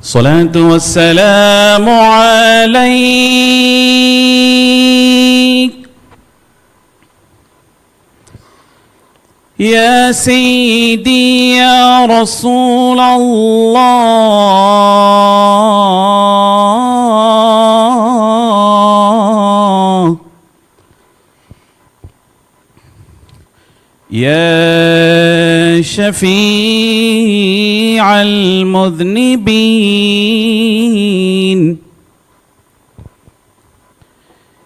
الصلاة والسلام عليك يا سيدي يا رسول الله يا شفيع المذنبين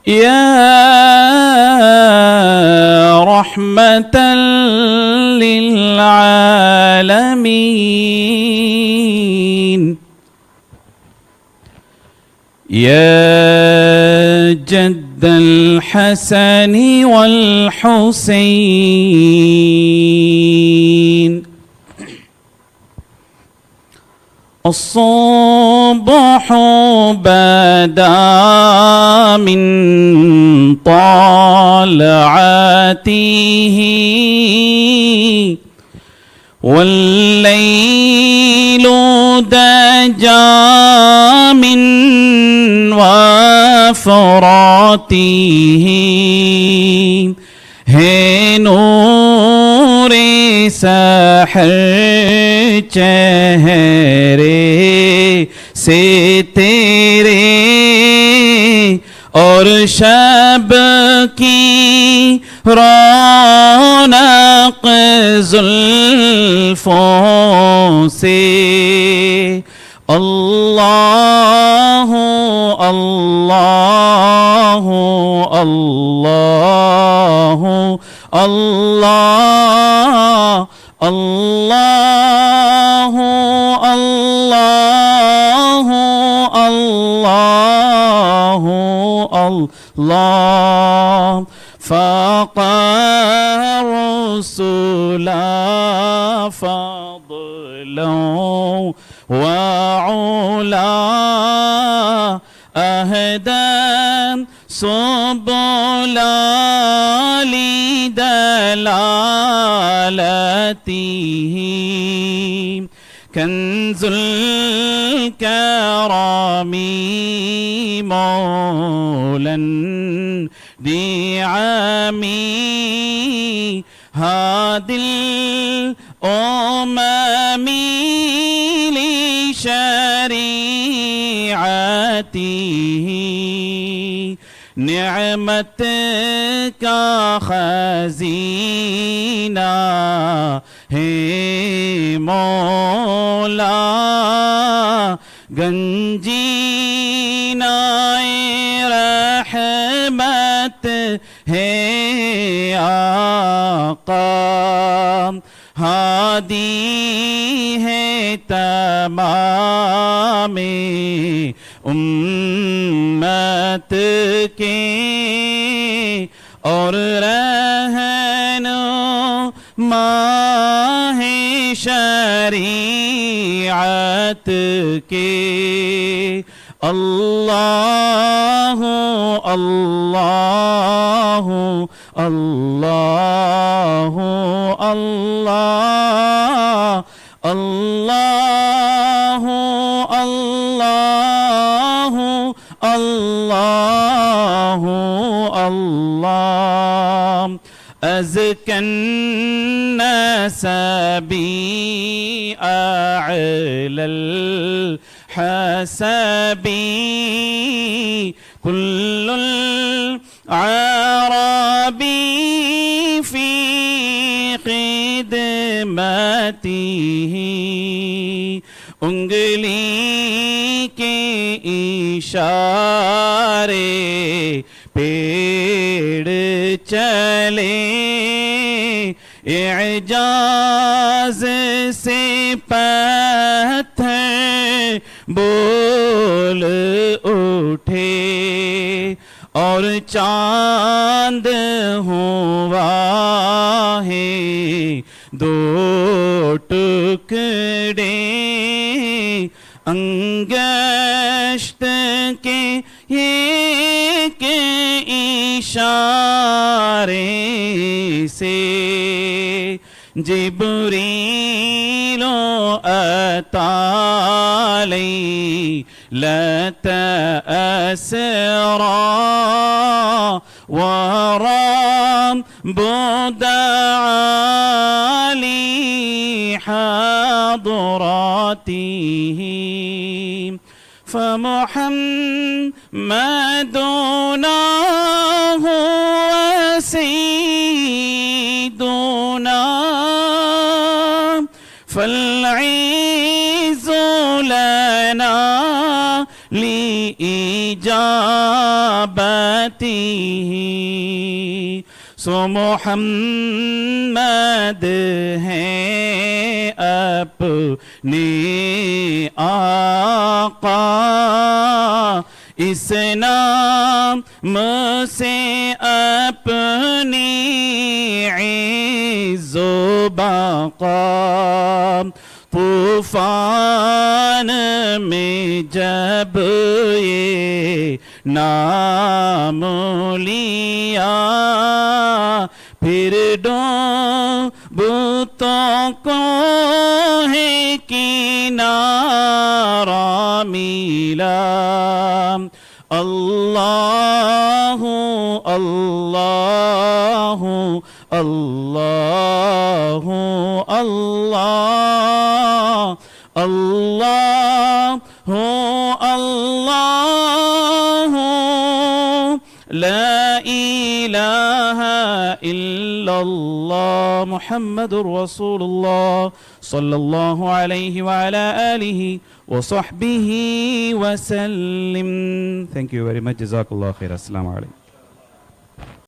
يا رحمة للعالمين يا جد الحسن والحسين الصبح بدا من طلعته والليل دجى من وفراته ہے نور سحر چہرے سے تیرے اور شب کی رونق زلفوں سے اللہ اللہ اللہ اللہ اللہ اللہ اللہ اللہ فاق الرسل فضلا وعلا أهدى سبل لدلالته كنز الكرم مولا نعمي هادي الأمم لشريعته نعمت کا خزینہ ہے مولا گنجینہ رحمت ہے آقا ہادی ہے تمام امت کے اور رہنما ہے شریعت کے اللہ اللہ اللہ اللہ اللہ اللہ اللہ اللہ أزكى النسب أعلى الحسب كل العرب في خدمته انگلی کے اشارے پیڑ چلے اعجاز سے پتھر بول اٹھے اور چاند ہوا ہے دو ٹکڑے انگشت کے ایک اشارے سے جبريل أتى ليلة أسرى ورب دعا لحضرته فمحمدنا هو سيدنا فالعز لنا لإجابته سو محمد ہے اپنے آقا اس نام سے اپنی عز و بقا طوفان میں جب یہ نام لیا پھر ڈوبتوں کو ہے کنارہ ملا اللہ اللہ اللہ اللہ اللہ اللہ لا إله إلا الله محمد رسول الله صلى الله عليه وعلى آله وصحبه وسلم. Thank you very much. جزاك الله خير. السلام عليكم.